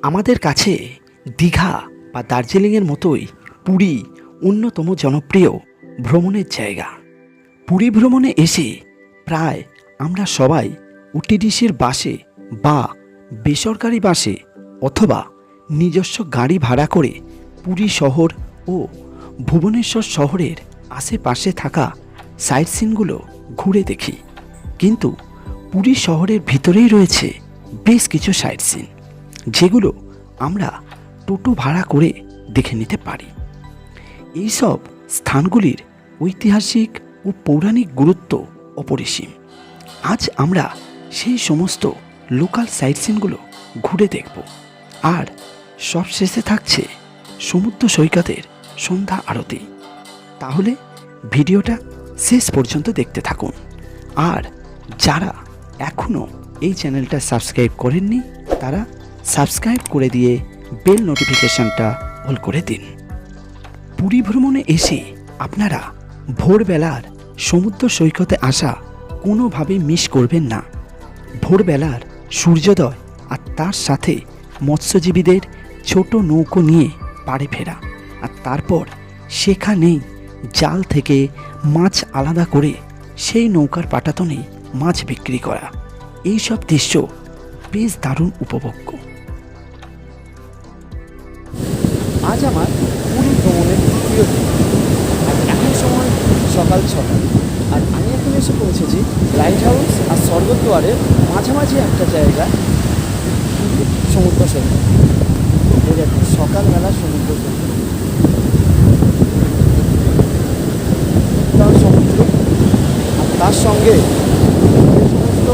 আমাদের কাছে দীঘা বা দার্জিলিংয়ের মতোই পুরী অন্যতম জনপ্রিয় ভ্রমণের জায়গা। পুরী ভ্রমণে এসে প্রায় আমরা সবাই ওটিডিসির বাসে বা বেসরকারি বাসে অথবা নিজস্ব গাড়ি ভাড়া করে পুরী শহর ও ভুবনেশ্বর শহরের আশেপাশে থাকা সাইট সিনগুলো ঘুরে দেখি। কিন্তু পুরী শহরের ভিতরেই রয়েছে বেশ কিছু সাইট সিন, যেগুলো আমরা টোটো ভাড়া করে দেখে নিতে পারি। এইসব স্থানগুলির ঐতিহাসিক ও পৌরাণিক গুরুত্ব অপরিসীম। আজ আমরা সেই সমস্ত লোকাল সাইট সিনগুলো ঘুরে দেখব। আর সবশেষে থাকছে সমুদ্র সৈকতের সন্ধ্যা আরতি। তাহলে ভিডিওটা শেষ পর্যন্ত দেখতে থাকুন। আর যারা এখনও এই চ্যানেলটা সাবস্ক্রাইব করেননি তারা সাবস্ক্রাইব করে দিয়ে বেল নোটিফিকেশনটা অল করে দিন। পুরী ভ্রমণে এসে আপনারা ভোরবেলার সমুদ্র সৈকতে আসা কোনোভাবে মিস করবেন না। ভোরবেলার সূর্যোদয় আর তার সাথে মৎস্যজীবীদের ছোট নৌকো নিয়ে পাড়ে ফেরা, আর তারপর সেখানেই জাল থেকে মাছ আলাদা করে সেই নৌকার পাটাতনে মাছ বিক্রি করা, এইসব দৃশ্য বেশ দারুণ উপভোগ্য। আজ আমার পুরী ভ্রমণের তৃতীয় দিন। আর এখন সময় সকাল 6টা। আর আমি এখন এসে পৌঁছেছি লাইট হাউস আর স্বর্গদ্বারের মাঝামাঝি একটা জায়গা, সমুদ্র সৈকত। এই দেখুন সকালবেলা সমুদ্র সৈকত, সমুদ্র, আর তার সঙ্গে যে সমস্ত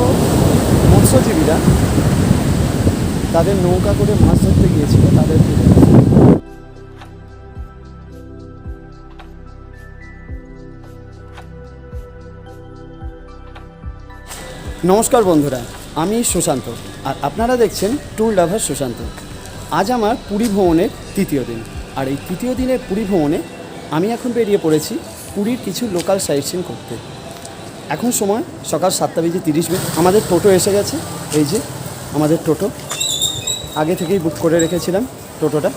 মৎস্যজীবীরা তাদের নৌকা করে মাছ ধরতে গিয়েছিল তাদের ফিরে আসে। নমস্কার বন্ধুরা, আমি সুশান্ত আর আপনারা দেখছেন ট্যুর লাভার সুশান্ত। আজ আমার পুরী ভ্রমণের তৃতীয় দিন। আর এই তৃতীয় দিনের পুরী ভ্রমণে আমি এখন বেরিয়ে পড়েছি পুরীর কিছু লোকাল সাইট সিন করতে। এখন সময় সকাল 7:30। আমাদের টোটো এসে গেছে। এই যে আমাদের টোটো, আগে থেকেই বুক করে রেখেছিলাম টোটোটা।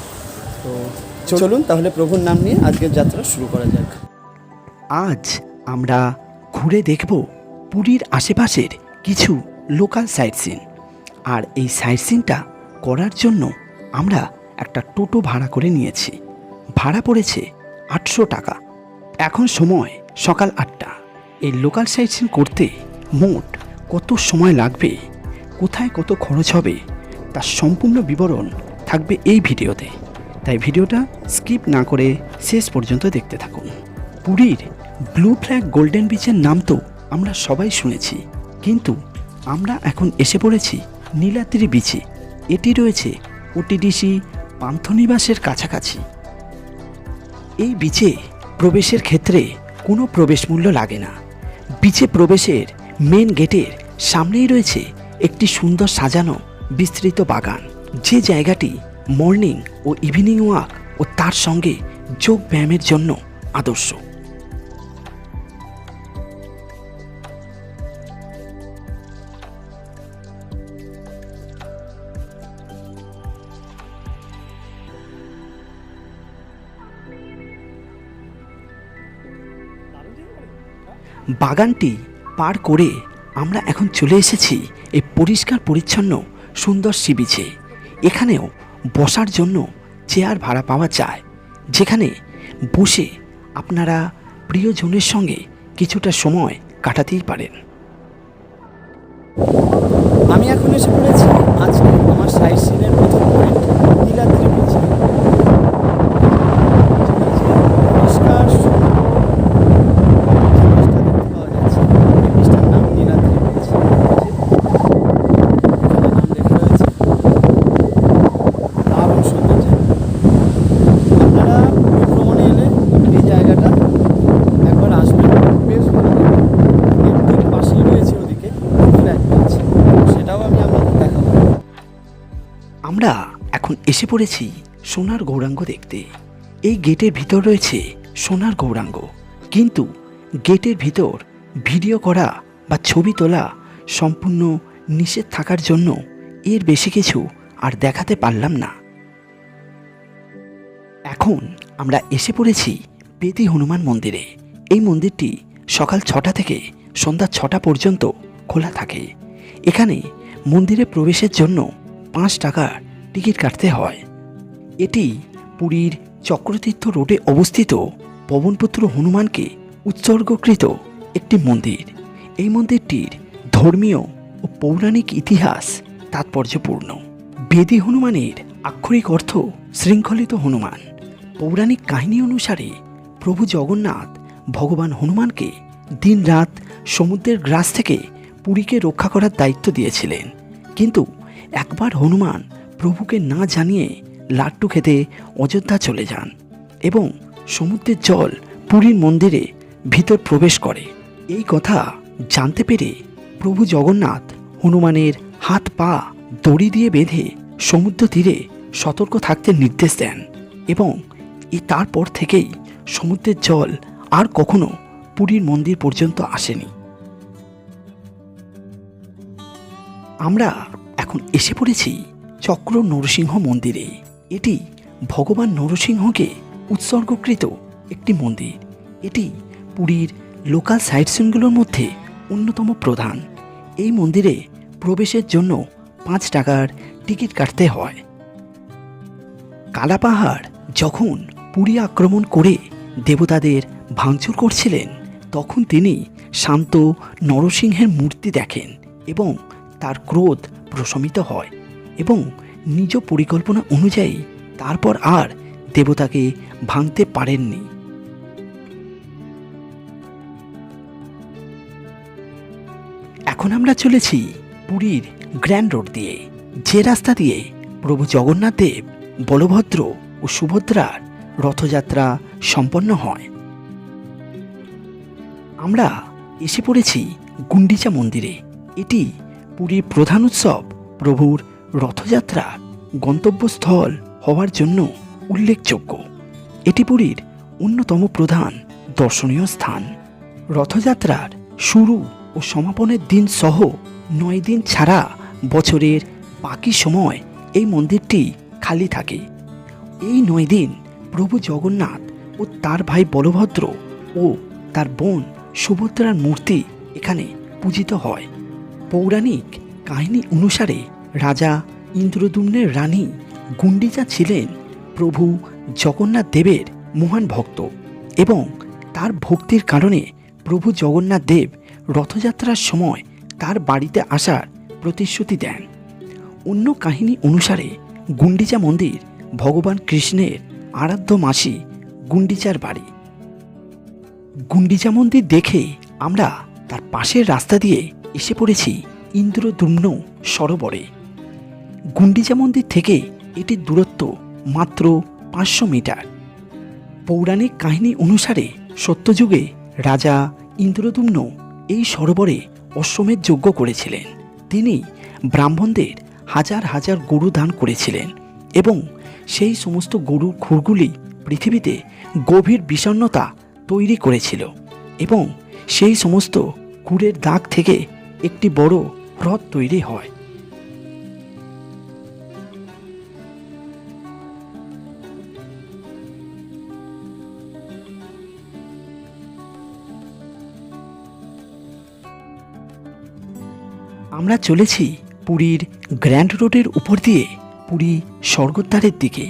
তো চলুন তাহলে প্রভুর নাম নিয়ে আজকের যাত্রা শুরু করা যাক। আজ আমরা ঘুরে দেখব পুরীর আশেপাশের কিছু লোকাল সাইট সিন। আর এই সাইট সিনটা করার জন্য আমরা একটা টোটো ভাড়া করে নিয়েছি। ভাড়া পড়েছে 800 টাকা। এখন সময় সকাল 8টা। এই লোকাল সাইট সিন করতে মোট কত সময় লাগবে, কোথায় কত খরচ হবে, তার সম্পূর্ণ বিবরণ থাকবে এই ভিডিওতে। তাই ভিডিওটা স্কিপ না করে শেষ পর্যন্ত দেখতে থাকুন। পুরীর ব্লু ফ্ল্যাগ গোল্ডেন বিচের নাম তো আমরা সবাই শুনেছি, কিন্তু আমরা এখন এসে পড়েছি নীলাদ্রি বিচে। এটি রয়েছে ওটিডিসি পান্থনিবাসের কাছাকাছি। এই বিচে প্রবেশের ক্ষেত্রে কোনো প্রবেশ মূল্য লাগে না। বিচে প্রবেশের মেন গেটের সামনেই রয়েছে একটি সুন্দর সাজানো বিস্তৃত বাগান, যে জায়গাটি মর্নিং ও ইভিনিং ওয়াক ও তার সঙ্গে যোগ ব্যায়ামের জন্য আদর্শ। বাগানটি পার করে আমরা এখন চলে এসেছি এই পরিষ্কার পরিচ্ছন্ন সুন্দর সি বিচে। এখানেও বসার জন্য চেয়ার ভাড়া পাওয়া যায়, যেখানে বসে আপনারা প্রিয়জনের সঙ্গে কিছুটা সময় কাটাতেই পারেন। আমি এখন এসে পড়েছি আজকে আমার সাইট সিনের প্রথম পয়েন্ট নীলাদ্রি বিচ। পরিষ্কার দেখতে পাওয়া যাচ্ছে। এই বিচটার নাম নীলাদ্রি বিচ। এখানে নাম লেখা রয়েছে। দারুণ সুন্দর জায়গা। আপনারা ভ্রমণে এলে এই জায়গাটা একবার আসবেন, বেশ ভালো লাগবে। একদম পাশেই রয়েছে ওদিকে ফ্ল্যাগ বিচ, সেটাও আমি আপনাদের দেখাবো। আমরা এখন এসে পড়েছি সোনার গৌরাঙ্গ দেখতে। এই গেটের ভিতর রয়েছে সোনার গৌরাঙ্গ, কিন্তু গেটের ভিতর ভিডিও করা বা ছবি তোলা সম্পূর্ণ নিষেধ থাকার জন্য এর বেশি কিছু আর দেখাতে পারলাম না। এখন আমরা এসে পড়েছি বেদি হনুমান মন্দিরে। এই মন্দিরটি সকাল 6টা থেকে সন্ধ্যা 6টা পর্যন্ত খোলা থাকে। এখানে মন্দিরে প্রবেশের জন্য 5 টাকার টিকিট কাটতে হয়। এটি পুরীর চক্রতীর্থ রোডে অবস্থিত পবনপুত্র হনুমানকে উৎসর্গকৃত একটি মন্দির। এই মন্দিরটির ধর্মীয় ও পৌরাণিক ইতিহাস তাৎপর্যপূর্ণ। বেদি হনুমানের আক্ষরিক অর্থ শৃঙ্খলিত হনুমান। পৌরাণিক কাহিনী অনুসারে প্রভু জগন্নাথ ভগবান হনুমানকে দিনরাত সমুদ্রের গ্রাস থেকে পুরীকে রক্ষা করার দায়িত্ব দিয়েছিলেন। কিন্তু একবার হনুমান প্রভুকে না জানিয়ে লাড্ডু খেতে অযোধ্যা চলে যান এবং সমুদ্রের জল পুরীর মন্দিরে ভিতর প্রবেশ করে। এই কথা জানতে পেরে প্রভু জগন্নাথ হনুমানের হাত পা দড়ি দিয়ে বেঁধে সমুদ্র তীরে সতর্ক থাকতে নির্দেশ দেন এবং তারপর থেকেই সমুদ্রের জল আর কখনো পুরীর মন্দির পর্যন্ত আসেনি। আমরা এখন এসে পড়েছি চক্র নরসিংহ মন্দিরে। এটি ভগবান নরসিংহকে উৎসর্গকৃত একটি মন্দির। এটি পুরীর লোকাল সাইট সিনগুলোর মধ্যে অন্যতম প্রধান। এই মন্দিরে প্রবেশের জন্য 5 টাকার টিকিট কাটতে হয়। কালাপাহাড় যখন পুরী আক্রমণ করে দেবতাদের ভাঙচুর করছিলেন, তখন তিনি শান্ত নরসিংহের মূর্তি দেখেন এবং তার ক্রোধ প্রশমিত হয় এবং নিজ পরিকল্পনা অনুযায়ী তারপর আর দেবতাকে ভাঙতে পারেননি। এখন আমরা চলেছি পুরীর গ্র্যান্ড রোড দিয়ে, যে রাস্তা দিয়ে প্রভু জগন্নাথ দেব, বলভদ্র ও সুভদ্রার রথযাত্রা সম্পন্ন হয়। আমরা এসে পড়েছি গুন্ডিচা মন্দিরে। এটি পুরীর প্রধান উৎসব প্রভুর রথযাত্রার গন্তব্যস্থল হওয়ার জন্য উল্লেখযোগ্য। এটি পুরীর অন্যতম প্রধান দর্শনীয় স্থান। রথযাত্রার শুরু ও সমাপনের দিন সহ 9 দিন ছাড়া বছরের বাকি সময় এই মন্দিরটি খালি থাকে। এই 9 দিন প্রভু জগন্নাথ ও তার ভাই বলভদ্র ও তার বোন সুভদ্রার মূর্তি এখানে পূজিত হয়। পৌরাণিক কাহিনী অনুসারে রাজা ইন্দ্রদ্যুম্নের রানী গুন্ডিচা ছিলেন প্রভু জগন্নাথ দেবের মহান ভক্ত এবং তার ভক্তির কারণে প্রভু জগন্নাথ দেব রথযাত্রার সময় তার বাড়িতে আসার প্রতিশ্রুতি দেন। অন্য কাহিনী অনুসারে গুন্ডিচা মন্দির ভগবান কৃষ্ণের আরাধ্য মাসি গুন্ডিচার বাড়ি। গুন্ডিচা মন্দির দেখে আমরা তার পাশের রাস্তা দিয়ে এসে পড়েছি ইন্দ্রদ্যুম্ন সরোবরে। গুন্ডিচা মন্দির থেকে এটির দূরত্ব মাত্র 500 মিটার। পৌরাণিক কাহিনী অনুসারে সত্যযুগে রাজা ইন্দ্রদ্যুম্ন এই সরোবরে অশ্বমেধ যজ্ঞ করেছিলেন। তিনি ব্রাহ্মণদের হাজার হাজার গরু দান করেছিলেন এবং সেই সমস্ত গরুর খুরগুলি পৃথিবীতে গভীর বিষণ্ণতা তৈরি করেছিল এবং সেই সমস্ত খুরের দাগ থেকে একটি বড় হ্রদ তৈরি হয়। আমরা চলেছি পুরীর গ্র্যান্ড রোডের উপর দিয়ে পুরী স্বর্গদ্বারের দিকে,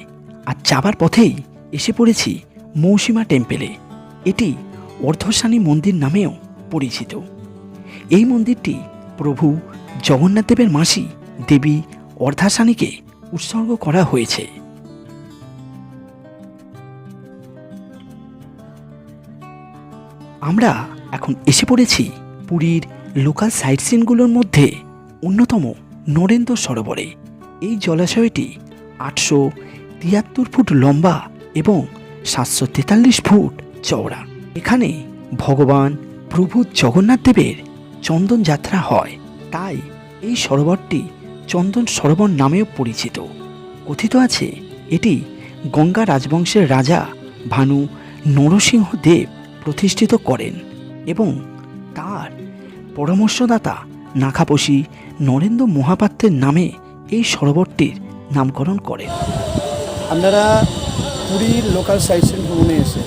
আর যাবার পথেই এসে পড়েছি মৌসীমা টেম্পেলে। এটি অর্ধশানী মন্দির নামেও পরিচিত। এই মন্দিরটি প্রভু জগন্নাথ দেবের মাসি দেবী অর্ধাশানীকে উৎসর্গ করা হয়েছে। আমরা এখন এসে পড়েছি পুরীর লোকাল সাইট সিনগুলোর মধ্যে অন্যতম নরেন্দ্র সরোবরে। এই জলাশয়টি 873 ফুট লম্বা এবং 743 ফুট চওড়া। এখানে ভগবান প্রভু জগন্নাথ দেবের চন্দন যাত্রা হয়, তাই এই সরোবরটি চন্দন সরোবর নামেও পরিচিত। কথিত আছে এটি গঙ্গা রাজবংশের রাজা ভানু নরসিংহ দেব প্রতিষ্ঠিত করেন এবং তার পরামর্শদাতা নাখাপোষী নরেন্দ্র মহাপাত্রের নামে এই সরোবরটির নামকরণ করেন। আপনারা পুরীর লোকাল সাইট সিন ভ্রমণে এসে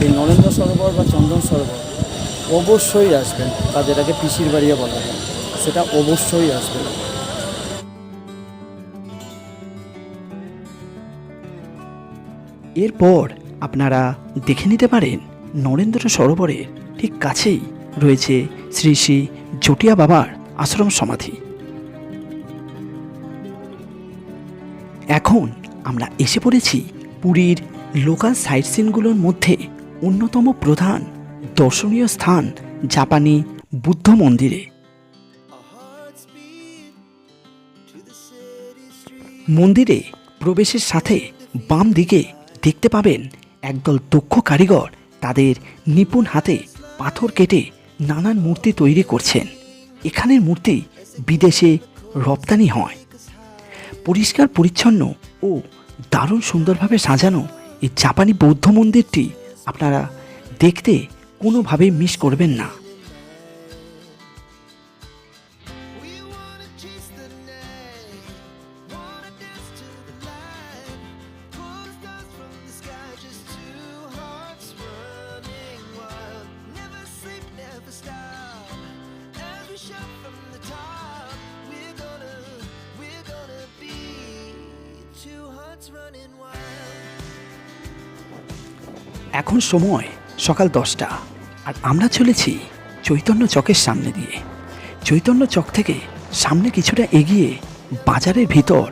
এই নরেন্দ্র সরোবর বা চন্দন সরোবর অবশ্যই আসবেন, বা যেটাকে পিসির বাড়িও বলা হয় সেটা অবশ্যই আসবেন। এরপর আপনারা দেখে নিতে পারেন নরেন্দ্র সরোবরের ঠিক কাছেই রয়েছে শ্রী শ্রী জটিয়া বাবার আশ্রম সমাধি। এখন আমরা এসে পড়েছি পুরীর লোকাল সাইট সিনগুলোর মধ্যে অন্যতম প্রধান দর্শনীয় স্থান জাপানি বুদ্ধ মন্দিরে। মন্দিরে প্রবেশের সাথে বাম দিকে দেখতে পাবেন একদল দক্ষ কারিগর তাদের নিপুণ হাতে পাথর কেটে নানান মূর্তি তৈরি করছেন। এখানের মূর্তি বিদেশে রপ্তানি হয়। পরিষ্কার পরিচ্ছন্ন ও দারুণ সুন্দরভাবে সাজানো এই জাপানি বৌদ্ধ মন্দিরটি আপনারা দেখতে কোনোভাবেই মিস করবেন না। এখন সময় সকাল 10টা, আর আমরা চলেছি চৈতন্য চকের সামনে দিয়ে। চৈতন্য চক থেকে সামনে কিছুটা এগিয়ে বাজারের ভিতর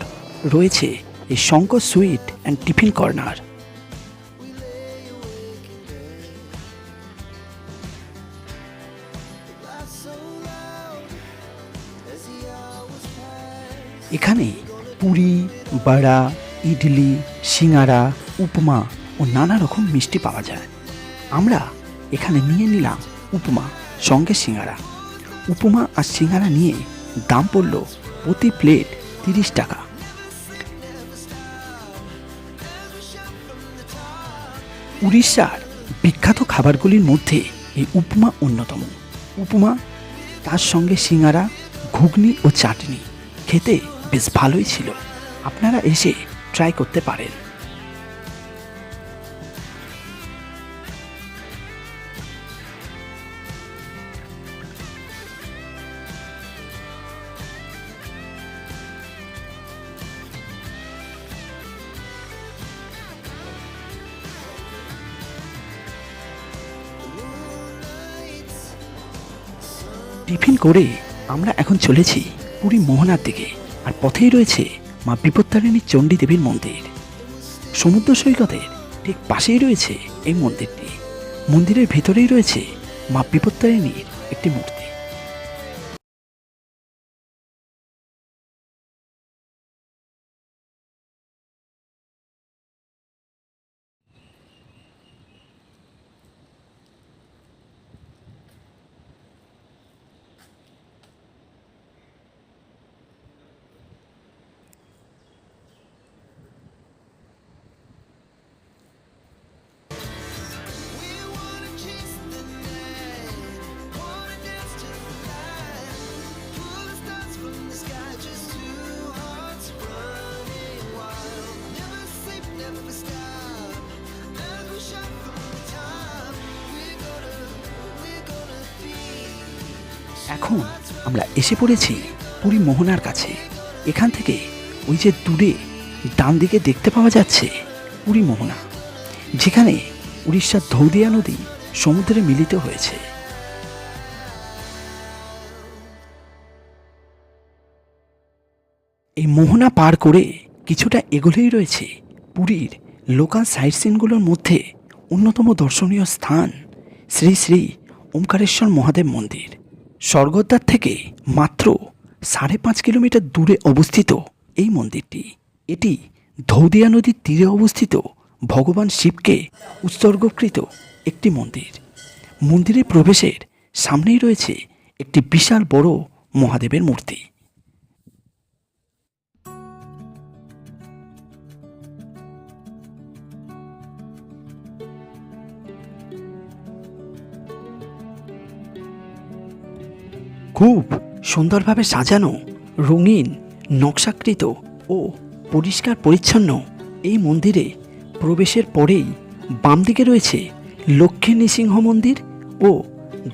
রয়েছে এই Shankar sweet and tiffin corner. এখানে পুরি, বড়া, ইডলি, সিঙ্গারা, উপমা ও নানা রকম মিষ্টি পাওয়া যায়। আমরা এখানে নিয়ে নিলাম উপমা সঙ্গে সিঙ্গারা। উপমা আর সিঙ্গারা নিয়ে দাম পড়ল প্রতি প্লেট 30 টাকা। উড়িষ্যার বিখ্যাত খাবারগুলির মধ্যে এই উপমা অন্যতম। উপমা তার সঙ্গে সিঙ্গারা, ঘুগনি ও চাটনি খেতে বেশ ভালোই ছিল। আপনারা এসে ট্রাই করতে পারেন। টিফিন করে আমরা এখন চলেছি পুরী মোহনার দিকে। আর পথেই রয়েছে মা বিপত্তারিণী চণ্ডী দেবীর মন্দির। সমুদ্র সৈকতের ঠিক পাশেই রয়েছে এই মন্দিরটি। মন্দিরের ভেতরেই রয়েছে মা বিপত্তারিণীর একটি মূর্তি। এখন আমরা এসে পড়েছি পুরী মোহনার কাছে। এখান থেকে ওই যে দূরে ডান দিকে দেখতে পাওয়া যাচ্ছে পুরী মোহনা, যেখানে উড়িষ্যার ধৌদিয়া নদী সমুদ্রে মিলিত হয়েছে। এই মোহনা পার করে কিছুটা এগোলেই রয়েছে পুরীর লোকাল সাইট সিনগুলোর মধ্যে অন্যতম দর্শনীয় স্থান শ্রী শ্রী ওমকারেশ্বর মহাদেব মন্দির। স্বর্গদ্বার থেকে মাত্র 5.5 কিলোমিটার দূরে অবস্থিত এই মন্দিরটি। এটি ধৌদিয়া নদীর তীরে অবস্থিত ভগবান শিবকে উৎসর্গকৃত একটি মন্দির। মন্দিরে প্রবেশের সামনেই রয়েছে একটি বিশাল বড় মহাদেবের মূর্তি। খুব সুন্দরভাবে সাজানো, রঙিন, নকশাকৃত ও পরিষ্কার পরিচ্ছন্ন এই মন্দিরে প্রবেশের পরেই বাম দিকে রয়েছে লক্ষ্মী নৃসিংহ মন্দির ও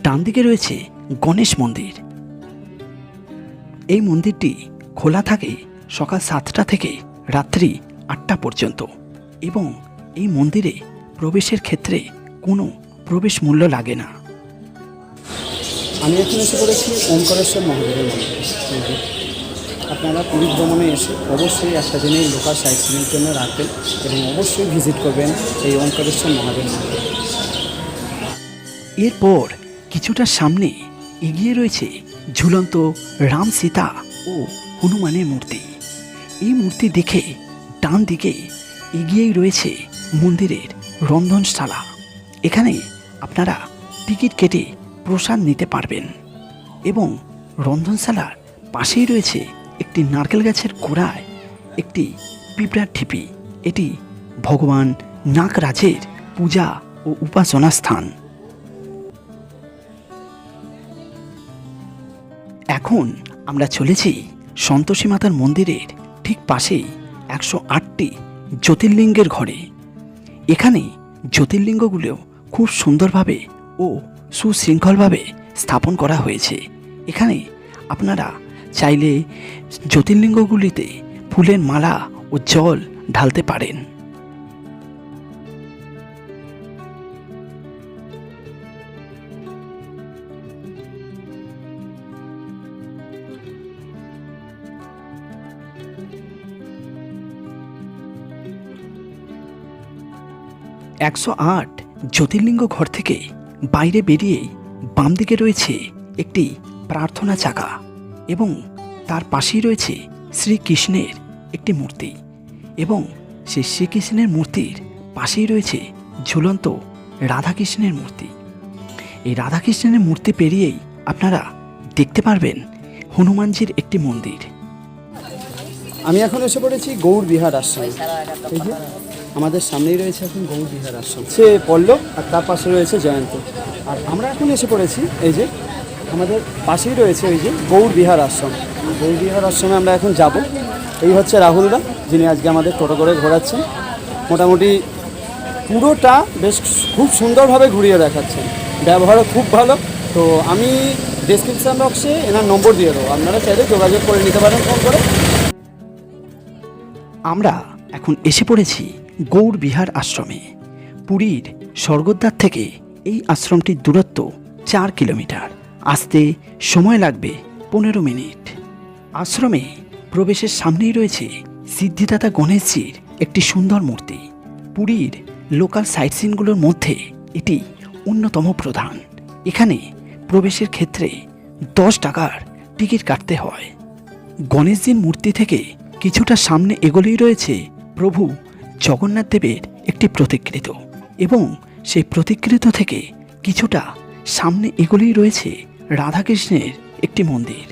ডান দিকে রয়েছে গণেশ মন্দির। এই মন্দিরটি খোলা থাকে সকাল 7টা থেকে রাত্রি 8টা পর্যন্ত এবং এই মন্দিরে প্রবেশের ক্ষেত্রে কোনো প্রবেশ মূল্য লাগে না। আমি এখন এসে পড়েছি ওমকারেশ্বর মহাদেবের মন্দির। আপনারা পুরী ভ্রমণে এসে অবশ্যই একটা দিনের লোকাল সাইট সিনের জন্য রাখবেন এবং অবশ্যই ভিজিট করবেন এই ওমকারেশ্বর মহাদেব মন্দির। এরপর কিছুটা সামনে এগিয়ে রয়েছে ঝুলন্ত রাম সীতা ও হনুমানের মূর্তি। এই মূর্তি দেখে ডান দিকে এগিয়েই রয়েছে মন্দিরের রন্ধনশালা। এখানে আপনারা টিকিট কেটে প্রসাদ নিতে পারবেন এবং রন্ধনশালার পাশেই রয়েছে একটি নারকেল গাছের গোড়ায় একটি পিঁপড়ার ঢিপি। এটি ভগবান নাগরাজের পূজা ও উপাসনা স্থান। এখন আমরা চলেছি সন্তোষী মাতার মন্দিরের ঠিক পাশেই 108টি জ্যোতির্লিঙ্গের ঘরে। এখানে জ্যোতির্লিঙ্গগুলো খুব সুন্দরভাবে ও সুশৃঙ্খলভাবে স্থাপন করা হয়েছে। এখানে আপনারা চাইলে জ্যোতির্লিঙ্গগুলিতে ফুলের মালা ও জল ঢালতে পারেন। একশো 8 জ্যোতির্লিঙ্গ ঘর থেকে বাইরে বেরিয়েই বাম দিকে রয়েছে একটি প্রার্থনা চাকা এবং তার পাশেই রয়েছে শ্রীকৃষ্ণের একটি মূর্তি এবং সেই শ্রীকৃষ্ণের মূর্তির পাশেই রয়েছে ঝুলন্ত রাধাকৃষ্ণের মূর্তি। এই রাধাকৃষ্ণের মূর্তি পেরিয়েই আপনারা দেখতে পারবেন হনুমানজির একটি মন্দির। আমি এখন এসে পড়েছি গৌড় বিহার আশ্রম। এই যে আমাদের সামনেই রয়েছে এখন গৌড় বিহার আশ্রম, সে পল্লব আর তার পাশে রয়েছে জয়ন্ত। আর আমরা এখন এসে পড়েছি এই যে আমাদের পাশেই রয়েছে ওই যে গৌড় বিহার আশ্রম। গৌড় বিহার আশ্রমে আমরা এখন যাব। এই হচ্ছে রাহুলদা, যিনি আজকে আমাদের টোটো করে ঘোরাচ্ছেন। মোটামুটি পুরোটা বেশ খুব সুন্দরভাবে ঘুরিয়ে দেখাচ্ছেন, ব্যবহারও খুব ভালো। তো আমি ডেসক্রিপশান বক্সে এনার নম্বর দিয়ে দেবো, আপনারা চাইলে যোগাযোগ করে নিতে পারেন ফোন করে। আমরা এখন এসে পড়েছি গৌড় বিহার আশ্রমে। পুরীর স্বর্গদ্বার থেকে এই আশ্রমটির দূরত্ব 4 কিলোমিটার। আসতে সময় লাগবে 15 মিনিট। আশ্রমে প্রবেশের সামনেই রয়েছে সিদ্ধিদাতা গণেশজির একটি সুন্দর মূর্তি। পুরীর লোকাল সাইট সিনগুলোর মধ্যে এটি অন্যতম প্রধান। এখানে প্রবেশের ক্ষেত্রে 10 টাকার টিকিট কাটতে হয়। গণেশজির মূর্তি থেকে কিছুটা সামনে এগোলেই রয়েছে প্রভু জগন্নাথ দেবের একটি প্রতিকৃত এবং সেই প্রতিকৃত থেকে কিছুটা সামনে এগোলেই রয়েছে রাধাকৃষ্ণের একটি মন্দির।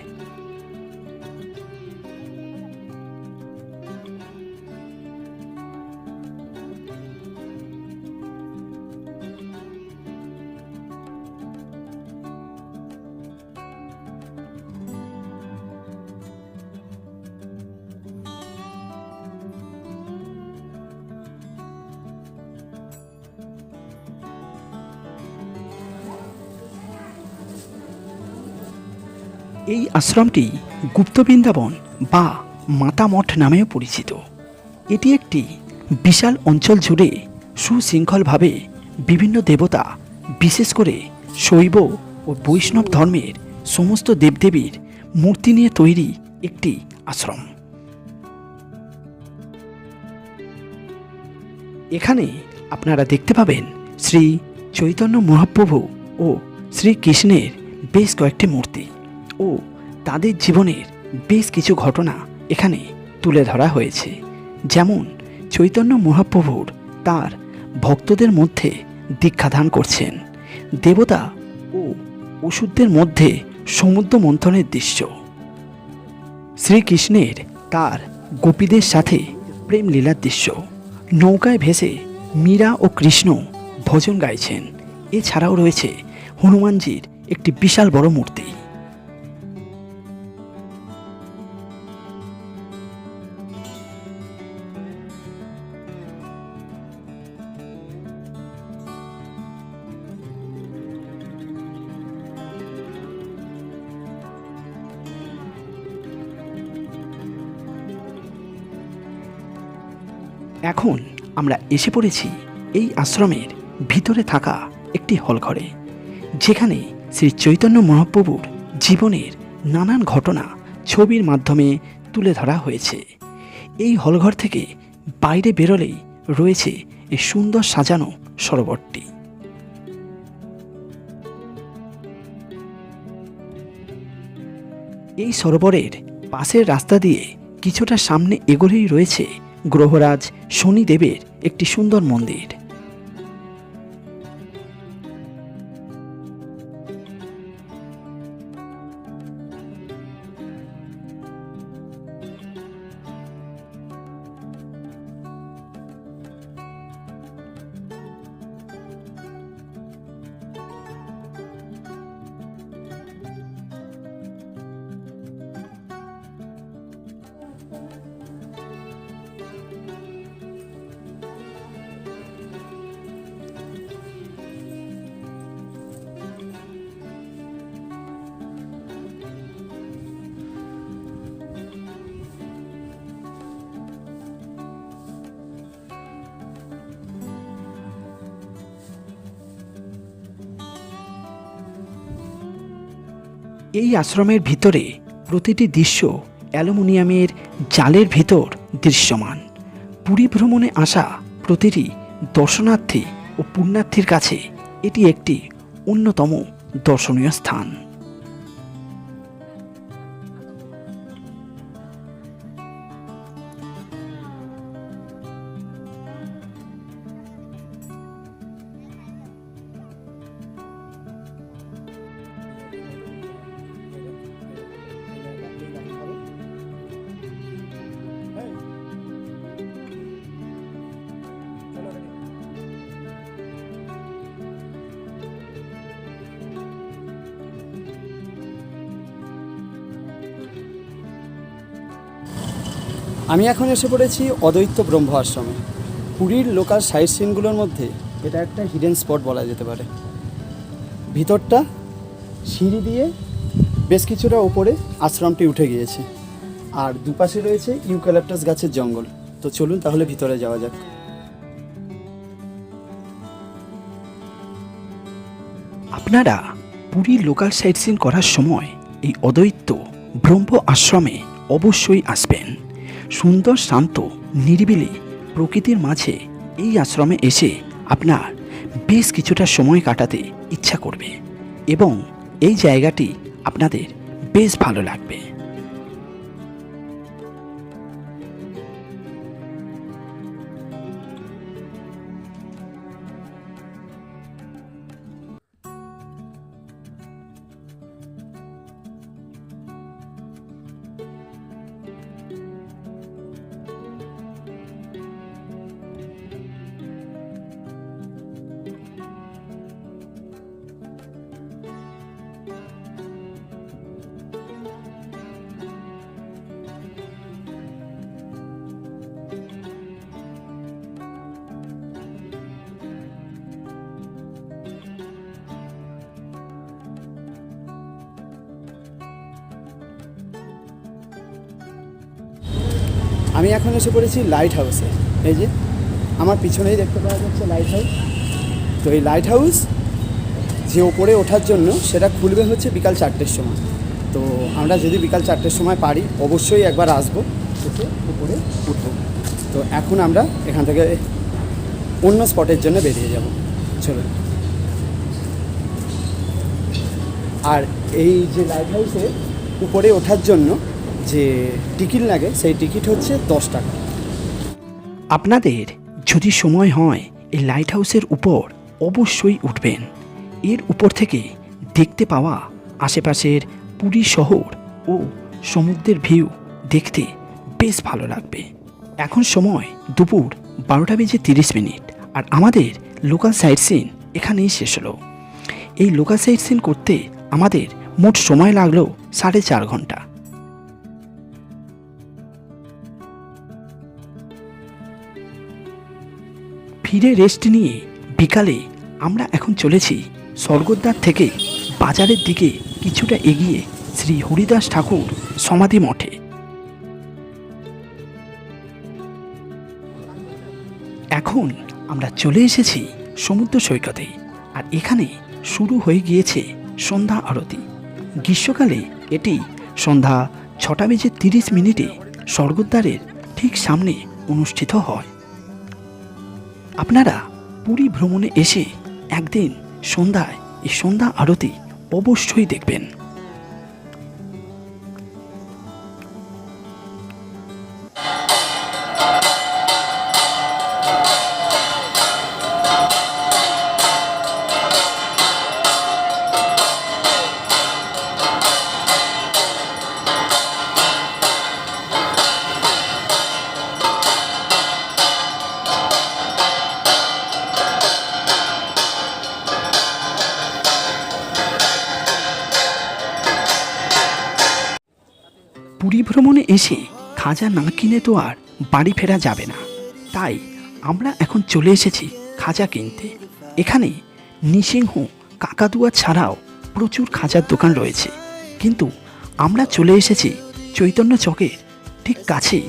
এই আশ্রমটি গুপ্ত বৃন্দাবন বা মাতা মঠ নামেও পরিচিত। এটি একটি বিশাল অঞ্চল জুড়ে সুশৃঙ্খলভাবে বিভিন্ন দেবতা, বিশেষ করে শৈব ও বৈষ্ণব ধর্মের সমস্ত দেবদেবীর মূর্তি নিয়ে তৈরি একটি আশ্রম। এখানে আপনারা দেখতে পাবেন শ্রী চৈতন্য মহাপ্রভু ও শ্রীকৃষ্ণের বেশ কয়েকটি মূর্তি ও তাদের জীবনের বেশ কিছু ঘটনা এখানে তুলে ধরা হয়েছে। যেমন চৈতন্য মহাপ্রভুর তার ভক্তদের মধ্যে দীক্ষাদান করছেন, দেবতা ও অসুরদের মধ্যে সমুদ্র মন্থনের দৃশ্য, শ্রীকৃষ্ণের তার গোপীদের সাথে প্রেম লীলার দৃশ্য, নৌকায় ভেসে মীরা ও কৃষ্ণ ভজন গাইছেন। এছাড়াও রয়েছে হনুমানজির একটি বিশাল বড় মূর্তি। এখন আমরা এসে পড়েছি এই আশ্রমের ভিতরে থাকা একটি হলঘরে, যেখানে শ্রী চৈতন্য মহাপ্রভুর জীবনের নানান ঘটনা ছবির মাধ্যমে তুলে ধরা হয়েছে। এই হলঘর থেকে বাইরে বেরোলেই রয়েছে এই সুন্দর সাজানো সরোবরটি। এই সরোবরের পাশের রাস্তা দিয়ে কিছুটা সামনে এগোলেই রয়েছে গ্রহরাজ শনিদেবের একটি সুন্দর মন্দির। এই আশ্রমের ভিতরে প্রতিটি দৃশ্য অ্যালুমিনিয়ামের জালের ভিতর দৃশ্যমান। পুরী ভ্রমণে আসা প্রতিটি দর্শনার্থী ও পুণ্যার্থীর কাছে এটি একটি অন্যতম দর্শনীয় স্থান। আমি এখন এসে পড়েছি অদ্বৈত ব্রহ্ম আশ্রমে। পুরীর লোকাল সাইট সিনগুলোর মধ্যে এটা একটা হিডেন স্পট বলা যেতে পারে। ভিতরটা সিঁড়ি দিয়ে বেশ কিছুটা ওপরে আশ্রমটি উঠে গিয়েছে, আর দুপাশে রয়েছে ইউক্যালিপটাস গাছের জঙ্গল। তো চলুন তাহলে ভিতরে যাওয়া যাক। আপনারা পুরীর লোকাল সাইট সিন করার সময় এই অদ্বৈত ব্রহ্ম আশ্রমে অবশ্যই আসবেন। সুন্দর শান্ত নিরিবিলি প্রকৃতির মাঝে এই আশ্রমে এসে আপনার বেশ কিছুটা সময় কাটাতে ইচ্ছা করবে এবং এই জায়গাটি আপনাদের বেশ ভালো লাগবে। আমি এখন এসে পড়েছি লাইট হাউসে। এই যে আমার পিছনেই দেখতে পাওয়া যাচ্ছে লাইট হাউস। তো এই লাইট হাউস যে ওপরে ওঠার জন্য সেটা খুলবে হচ্ছে বিকাল 4টের সময়। তো আমরা যদি বিকাল 4টের সময় পারি অবশ্যই একবার আসবো, এসে উপরে উঠবো। তো এখন আমরা এখান থেকে অন্য স্পটের জন্য বেরিয়ে যাব। চলুন। আর এই যে লাইট হাউসে উপরে ওঠার জন্য যে টিকিট লাগে সেই টিকিট হচ্ছে 10 টাকা। আপনাদের যদি সময় হয় এই লাইট হাউসের উপর অবশ্যই উঠবেন। এর উপর থেকে দেখতে পাওয়া আশেপাশের পুরী শহর ও সমুদ্রের ভিউ দেখতে বেশ ভালো লাগবে। এখন সময় দুপুর 12:30 আর আমাদের লোকাল সাইট সিন এখানেই শেষ হলো। এই লোকাল সাইট সিন করতে আমাদের মোট সময় লাগলো 4.5 ঘন্টা। ফিরে রেস্ট নিয়ে বিকালে আমরা এখন চলেছি স্বর্গদ্বার থেকে বাজারের দিকে কিছুটা এগিয়ে শ্রী হরিদাস ঠাকুর সমাধি মঠে। এখন আমরা চলে এসেছি সমুদ্র সৈকতে, আর এখানে শুরু হয়ে গিয়েছে সন্ধ্যা আরতি। গ্রীষ্মকালে এটি সন্ধ্যা 6:30 স্বর্গদ্বারের ঠিক সামনে অনুষ্ঠিত হয়। আপনারা পুরী ভ্রমণে এসে একদিন সন্ধ্যায় এই সন্ধ্যা আরতি অবশ্যই দেখবেন। পুরী ভ্রমণে এসে খাজা না কিনে তো আর বাড়ি ফেরা যাবে না, তাই আমরা এখন চলে এসেছি খাজা কিনতে। এখানে নৃসিংহ, কাকাতুয়া ছাড়াও প্রচুর খাজার দোকান রয়েছে, কিন্তু আমরা চলে এসেছি চৈতন্য চকের ঠিক কাছেই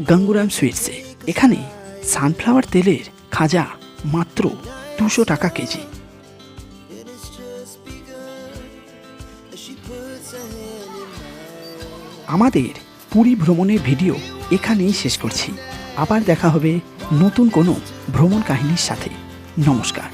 গঙ্গুরাম সুইটসে। এখানে সানফ্লাওয়ার তেলের খাজা মাত্র 200 টাকা কেজি। আমাদের পুরী ভ্রমণের ভিডিও এখানেই শেষ করছি। আবার দেখা হবে নতুন কোনো ভ্রমণ কাহিনীর সাথে। নমস্কার।